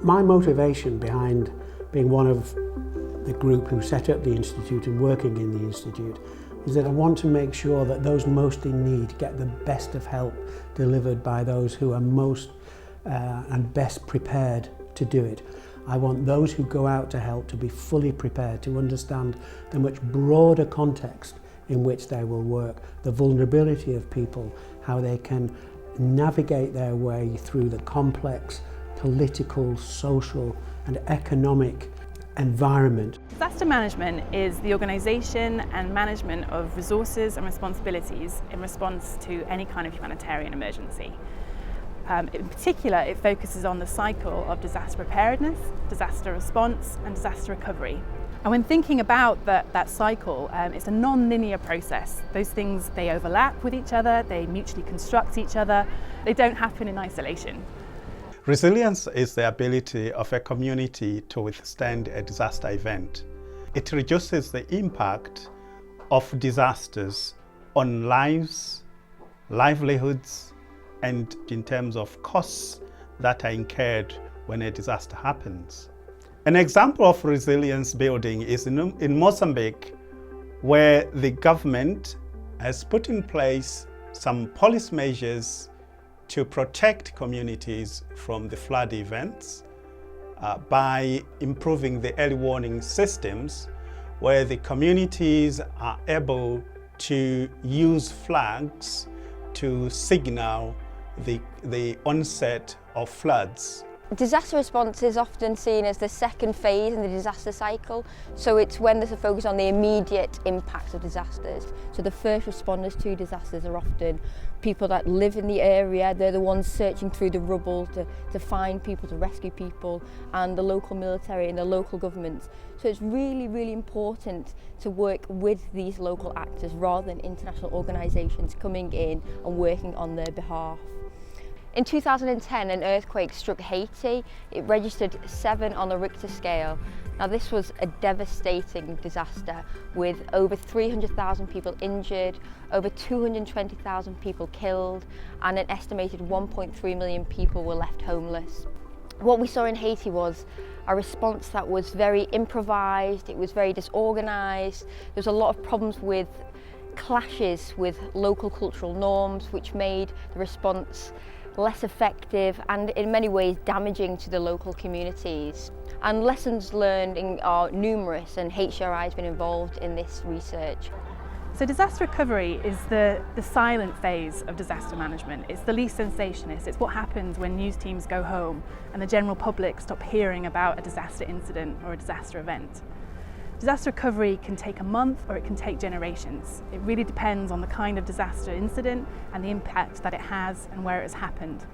My motivation behind being one of the group who set up the Institute and working in the Institute is that I want to make sure that those most in need get the best of help delivered by those who are most and best prepared to do it. I want those who go out to help to be fully prepared to understand the much broader context in which they will work, the vulnerability of people, how they can navigate their way through the complex political, social and economic environment. Disaster management is the organisation and management of resources and responsibilities in response to any kind of humanitarian emergency. In particular, it focuses on the cycle of disaster preparedness, disaster response and disaster recovery. And when thinking about that cycle, it's a non-linear process. Those things, they overlap with each other, they mutually construct each other, they don't happen in isolation. Resilience is the ability of a community to withstand a disaster event. It reduces the impact of disasters on lives, livelihoods, and in terms of costs that are incurred when a disaster happens. An example of resilience building is in Mozambique, where the government has put in place some policy measures to protect communities from the flood events by improving the early warning systems, where the communities are able to use flags to signal the onset of floods. Disaster response is often seen as the second phase in the disaster cycle, so it's when there's a focus on the immediate impacts of disasters. So the first responders to disasters are often people that live in the area. They're the ones searching through the rubble to find people, to rescue people, and the local military and the local governments. So it's really, really important to work with these local actors rather than international organisations coming in and working on their behalf. In 2010, an earthquake struck Haiti. It registered 7 on the Richter scale. Now this was a devastating disaster with over 300,000 people injured, over 220,000 people killed, and an estimated 1.3 million people were left homeless. What we saw in Haiti was a response that was very improvised, it was very disorganised. There was a lot of problems with clashes with local cultural norms, which made the response less effective and in many ways damaging to the local communities. And lessons learned are numerous, and HCRI has been involved in this research. So disaster recovery is the silent phase of disaster management. It's the least sensationist. It's what happens when news teams go home and the general public stop hearing about a disaster incident or a disaster event. Disaster recovery can take a month or it can take generations. It really depends on the kind of disaster incident and the impact that it has and where it has happened.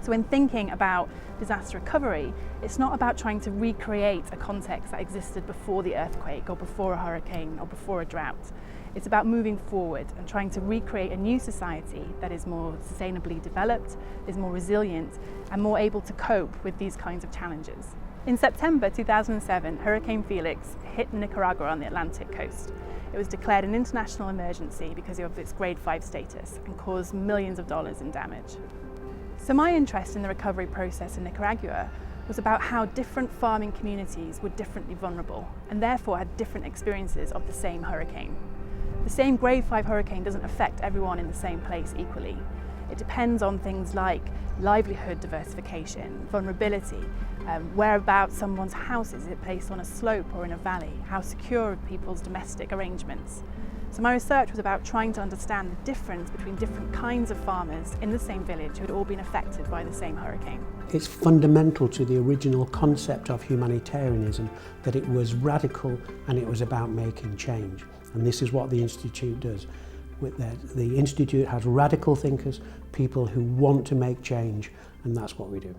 So when thinking about disaster recovery, it's not about trying to recreate a context that existed before the earthquake or before a hurricane or before a drought. It's about moving forward and trying to recreate a new society that is more sustainably developed, is more resilient and more able to cope with these kinds of challenges. In September 2007, Hurricane Felix hit Nicaragua on the Atlantic coast. It was declared an international emergency because of its grade 5 status and caused millions of dollars in damage. So my interest in the recovery process in Nicaragua was about how different farming communities were differently vulnerable and therefore had different experiences of the same hurricane. The same grade 5 hurricane doesn't affect everyone in the same place equally. It depends on things like livelihood diversification, vulnerability, whereabouts someone's house is. Is it placed on a slope or in a valley? How secure are people's domestic arrangements? So my research was about trying to understand the difference between different kinds of farmers in the same village who had all been affected by the same hurricane. It's fundamental to the original concept of humanitarianism that it was radical and it was about making change. And this is what the Institute does. The Institute has radical thinkers, people who want to make change, and that's what we do.